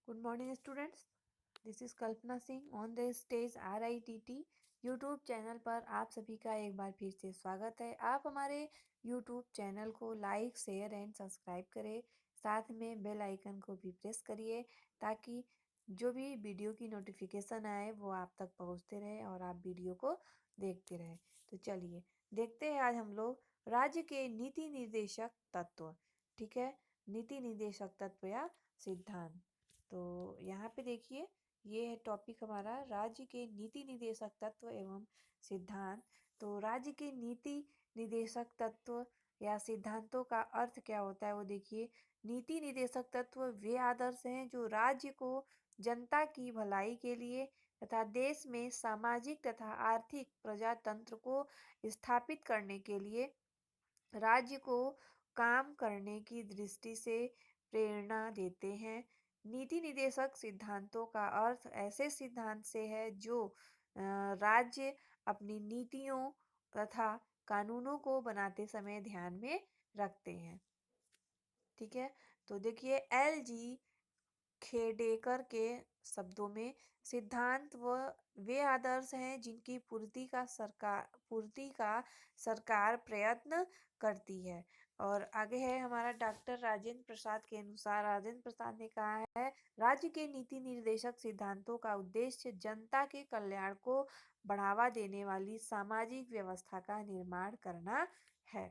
Good morning, students. This is Kalpana Singh on the stage RITT YouTube channel पर आप सभी का एक बार फिर से स्वागत है। आप हमारे यूट्यूब चैनल को लाइक, शेयर एंड सब्सक्राइब करें। साथ में बेल आइकन को भी प्रेस करिए ताकि जो भी वीडियो की नोटिफिकेशन आए वो आप तक पहुंचते रहे और आप वीडियो को देखते रहे। तो चलिए देखते हैं आज हम लोग राज्य के नीति निर्देशक तत्व। ठीक है, नीति निर्देशक तत्व या सिद्धांत। तो यहाँ पे देखिए, ये है टॉपिक हमारा राज्य के नीति निर्देशक तत्व एवं सिद्धांत। तो राज्य के नीति निर्देशक तत्व या सिद्धांतों का अर्थ क्या होता है वो देखिए। नीति निर्देशक तत्व वे आदर्श हैं जो राज्य को जनता की भलाई के लिए तथा देश में सामाजिक तथा आर्थिक प्रजातंत्र को स्थापित करने के लिए राज्य को काम करने की दृष्टि से प्रेरणा देते हैं। नीति निर्देशक सिद्धांतों का अर्थ ऐसे सिद्धांत से है जो राज्य अपनी नीतियों तथा कानूनों को बनाते समय ध्यान में रखते हैं। ठीक है, तो देखिए LG खेडेकर के शब्दों में सिद्धांत वे आदर्श हैं जिनकी पूर्ति का सरकार प्रयत्न करती है। और आगे है हमारा डॉक्टर राजेंद्र प्रसाद के अनुसार, राजेंद्र प्रसाद ने कहा है राज्य के नीति निर्देशक सिद्धांतों का उद्देश्य जनता के कल्याण को बढ़ावा देने वाली सामाजिक व्यवस्था का निर्माण करना है।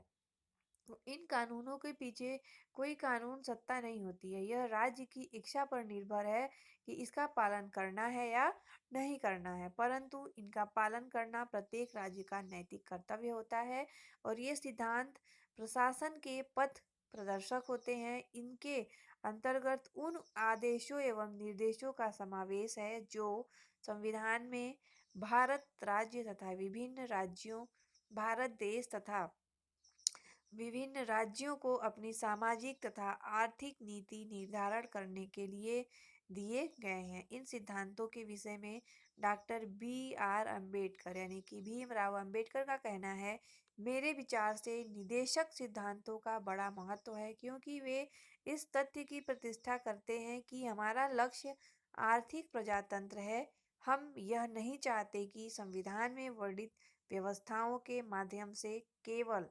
तो इन कानूनों के पीछे कोई कानून सत्ता नहीं होती है, यह राज्य की इच्छा पर निर्भर है कि इसका पालन करना है या नहीं करना है, परंतु इनका पालन करना प्रत्येक राज्य का नैतिक कर्तव्य होता है। और ये सिद्धांत प्रशासन के पथ प्रदर्शक होते हैं। इनके अंतर्गत उन आदेशों एवं निर्देशों का समावेश है जो संविधान में भारत राज्य तथा विभिन्न राज्यों भारत देश तथा विभिन्न राज्यों को अपनी सामाजिक तथा आर्थिक नीति निर्धारण करने के लिए दिए गए हैं। इन सिद्धांतों के विषय में डॉक्टर BR अम्बेडकर यानी कि भीमराव अम्बेडकर का कहना है, मेरे विचार से निदेशक सिद्धांतों का बड़ा महत्व है क्योंकि वे इस तथ्य की प्रतिष्ठा करते हैं कि हमारा लक्ष्य आर्थिक प्रजातंत्र है। हम यह नहीं चाहते कि संविधान में वर्णित व्यवस्थाओं के माध्यम से केवल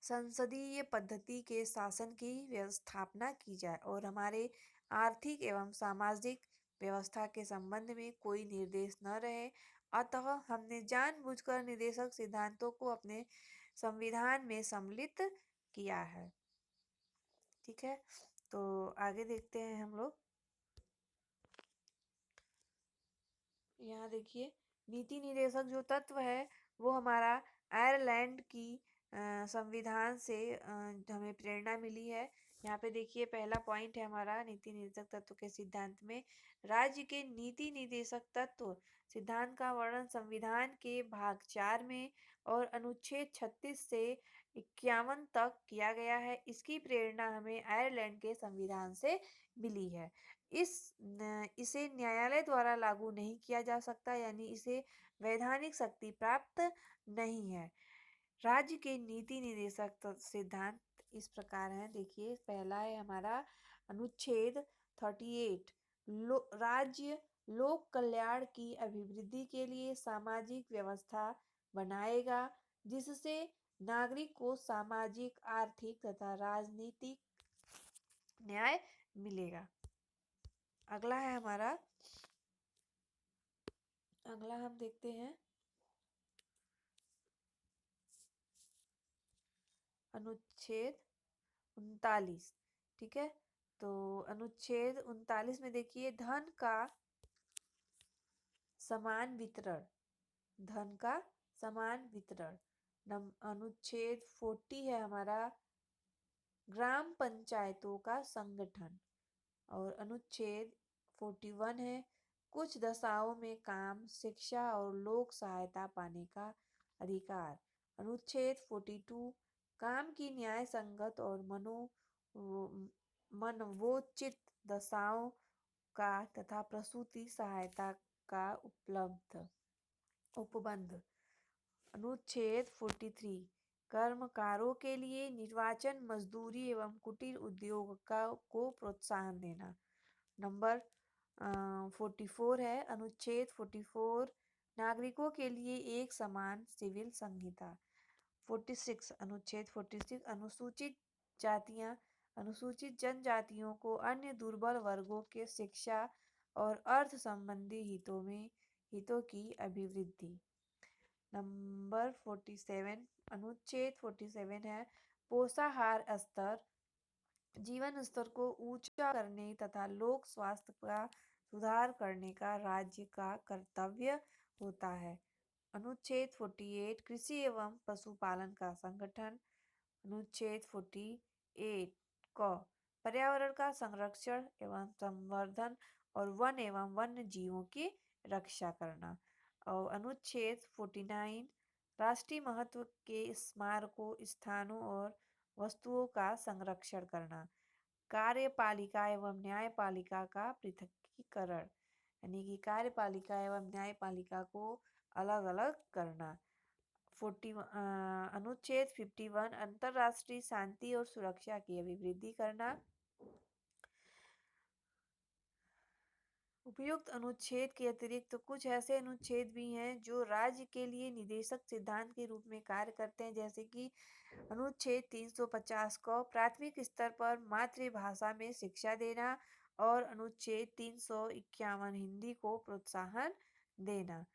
संसदीय पद्धति के शासन की व्यवस्थापना की जाए और हमारे आर्थिक एवं सामाजिक व्यवस्था के संबंध में कोई निर्देश न रहे। अतः हमने जानबूझकर निर्देशक सिद्धांतों को अपने संविधान में सम्मिलित किया है। ठीक है, तो आगे देखते हैं हम लोग। यहाँ देखिए, नीति निर्देशक जो तत्व है वो हमारा आयरलैंड की संविधान से हमें प्रेरणा मिली है। यहाँ पे देखिए, पहला पॉइंट है हमारा नीति निर्देशक तत्व के सिद्धांत में राज्य के नीति निर्देशक तत्व सिद्धांत का वर्णन संविधान के भाग 4 में और अनुच्छेद 36 से 51 तक किया गया है। इसकी प्रेरणा हमें आयरलैंड के संविधान से मिली है। इसे न्यायालय द्वारा लागू नहीं किया जा सकता, यानी इसे वैधानिक शक्ति प्राप्त नहीं है। राज्य के नीति निर्देशक सिद्धांत इस प्रकार हैं। देखिए, पहला है हमारा अनुच्छेद 38, राज्य लोक कल्याण की अभिवृद्धि के लिए सामाजिक व्यवस्था बनाएगा जिससे नागरिक को सामाजिक, आर्थिक तथा राजनीतिक न्याय मिलेगा। अगला है हमारा, अगला हम देखते हैं अनुच्छेद 39। ठीक है, तो अनुच्छेद 39 में देखिए धन का समान वितरण, धन का समान वितरण। अनुच्छेद 40 है हमारा ग्राम पंचायतों का संगठन। और अनुच्छेद 41 है कुछ दशाओं में काम, शिक्षा और लोक सहायता पाने का अधिकार। अनुच्छेद 42 काम की न्याय संगत और मनवोचित दशाओं का तथा प्रसूति सहायता का उपबंध। अनुच्छेद 43 कर्मकारों के लिए निर्वाचन, मजदूरी एवं कुटीर उद्योग को प्रोत्साहन देना। नंबर 44 है अनुच्छेद 44 नागरिकों के लिए एक समान सिविल संहिता। 46 अनुच्छेद 46 अनुसूचित जनजातियों को अन्य दुर्बल वर्गों के शिक्षा और अर्थ संबंधी हितों की अभिवृद्धि। नंबर 47 अनुच्छेद 47 है पोषाहार स्तर जीवन स्तर को ऊंचा करने तथा लोक स्वास्थ्य का सुधार करने का राज्य का कर्तव्य होता है। अनुच्छेद 48 कृषि एवं पशुपालन का संगठन। अनुच्छेद 48 क पर्यावरण का संरक्षण एवं संवर्धन और वन एवं वन्य जीवों की रक्षा करना। और अनुच्छेद 49 राष्ट्रीय महत्व के स्मारकों स्थानों और वस्तुओं का संरक्षण करना। कार्यपालिका एवं न्यायपालिका का पृथकीकरण यानी कि कार्यपालिका एवं न्यायपालिका को अलग अलग करना। अनुच्छेद 51 अंतरराष्ट्रीय शांति और सुरक्षा की अभिवृद्धि करना। उपयुक्त अनुच्छेद के अतिरिक्त कुछ ऐसे अनुच्छेद भी हैं जो राज्य के लिए निदेशक सिद्धांत के रूप में कार्य करते हैं, जैसे कि अनुच्छेद 350 को प्राथमिक स्तर पर मातृभाषा में शिक्षा देना और अनुच्छेद 351 हिंदी को प्रोत्साहन देना।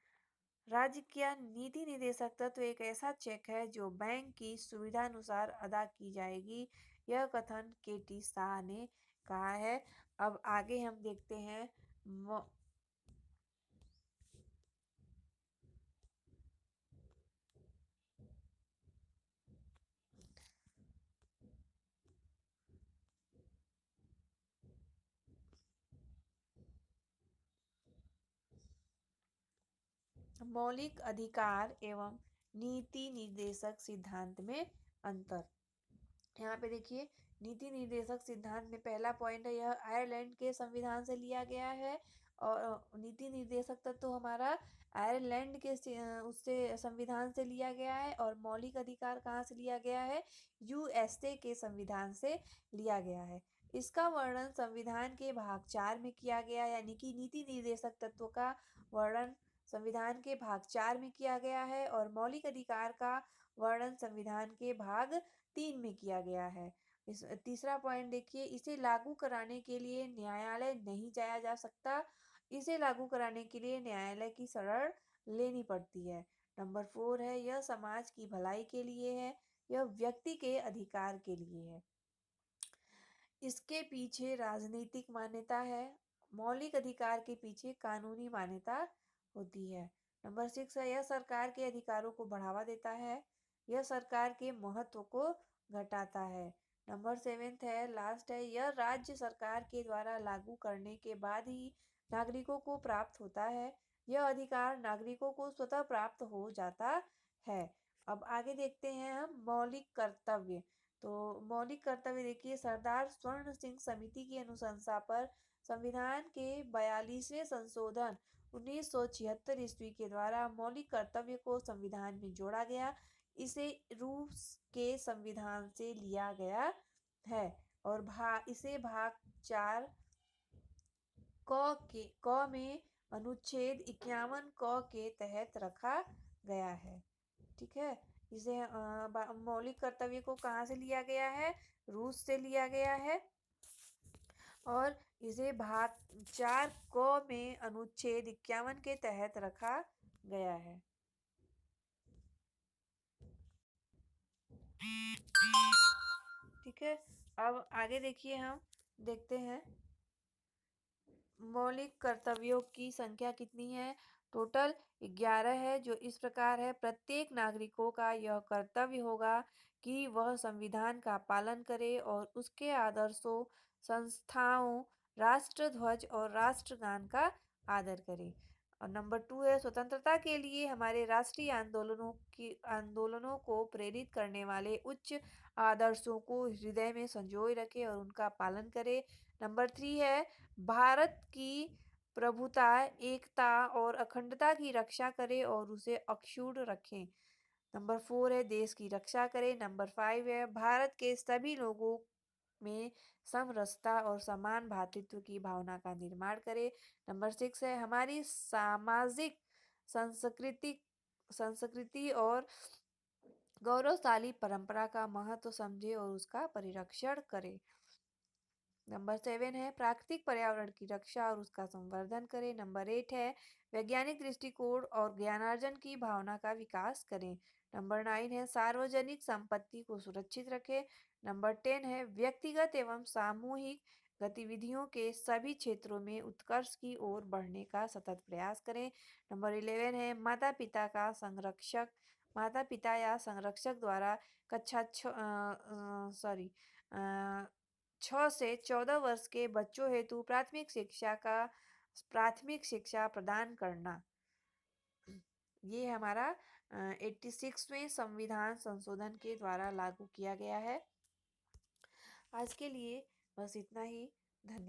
राज्य का नीति निदेशक तत्व एक ऐसा चेक है जो बैंक की सुविधा अनुसार अदा की जाएगी, यह कथन केटी शाह ने कहा है। अब आगे हम देखते हैं मौलिक अधिकार एवं नीति निर्देशक सिद्धांत में अंतर। यहाँ पे देखिए नीति निर्देशक सिद्धांत में पहला पॉइंट है यह आयरलैंड के संविधान से लिया गया है और नीति निर्देशक तत्व तो हमारा आयरलैंड के उससे संविधान से लिया गया है और मौलिक अधिकार कहाँ से लिया गया है यूएसए के संविधान से लिया गया है। इसका वर्णन संविधान के भाग 4 में किया गया यानी कि नीति निर्देशक तत्व का वर्णन संविधान के भाग 4 में किया गया है और मौलिक अधिकार का वर्णन संविधान के भाग 3 में किया गया है। इस तीसरा पॉइंट देखिए इसे लागू कराने के लिए न्यायालय नहीं जाया जा सकता, इसे लागू कराने के लिए न्यायालय की शरण लेनी पड़ती है। नंबर 4 है यह समाज की भलाई के लिए है, यह व्यक्ति के अधिकार के लिए है। इसके पीछे राजनीतिक मान्यता है, मौलिक अधिकार के पीछे कानूनी मान्यता होती है। नंबर 6 है यह सरकार के अधिकारों को बढ़ावा देता है, यह सरकार के महत्व को घटाता है। नंबर 7 है लास्ट है यह राज्य सरकार के द्वारा लागू करने के बाद ही नागरिकों को प्राप्त होता है, यह अधिकार नागरिकों को स्वतः प्राप्त हो जाता है। अब आगे देखते हैं हम मौलिक कर्तव्य। तो मौलिक कर्तव्य देखिए सरदार स्वर्ण सिंह समिति की अनुशंसा पर संविधान के 42वें संशोधन 1976 ईस्वी के द्वारा मौलिक कर्तव्य को संविधान में जोड़ा गया। इसे रूस के संविधान से लिया गया है और इसे भाग 4 क में अनुच्छेद 51 क के तहत रखा गया है। ठीक है, इसे मौलिक कर्तव्य को कहाँ से लिया गया है रूस से लिया गया है और इसे भाग 4 क में अनुच्छेद 51 के तहत रखा गया है। ठीक है, अब आगे देखिए हम देखते हैं मौलिक कर्तव्यों की संख्या कितनी है। टोटल 11 है जो इस प्रकार है प्रत्येक नागरिकों का यह कर्तव्य होगा कि वह संविधान का पालन करे और उसके आदर्शों संस्थाओं राष्ट्रध्वज और राष्ट्रगान का आदर करे। और नंबर 2 है स्वतंत्रता के लिए हमारे राष्ट्रीय आंदोलनों को प्रेरित करने वाले उच्च आदर्शों को हृदय में संजोए रखे और उनका पालन करे। नंबर 3 है भारत की प्रभुता एकता और अखंडता की रक्षा करे और उसे अक्षुण्ण रखें। नंबर 4 है देश की रक्षा करें। नंबर 5 है भारत के सभी लोगों में समरसता और समान भातृत्व की भावना का निर्माण करें। नंबर 6 है हमारी सामाजिक संस्कृति संस्कृति और गौरवशाली परंपरा का महत्व समझे और उसका परिरक्षण करे। नंबर 7 है प्राकृतिक पर्यावरण की रक्षा और उसका संवर्धन करें। नंबर 8 है वैज्ञानिक दृष्टिकोण और ज्ञानार्जन की भावना का विकास करें। नंबर 9 है सार्वजनिक संपत्ति को सुरक्षित रखें। नंबर 10 है व्यक्तिगत एवं सामूहिक गतिविधियों के सभी क्षेत्रों में उत्कर्ष की ओर बढ़ने का सतत प्रयास करें। नंबर 11 है माता पिता या संरक्षक द्वारा कक्षा 6 से 14 वर्ष के बच्चों हेतु प्राथमिक शिक्षा प्रदान करना। ये हमारा 86वें संविधान संशोधन के द्वारा लागू किया गया है। आज के लिए बस इतना ही। धन्यवाद।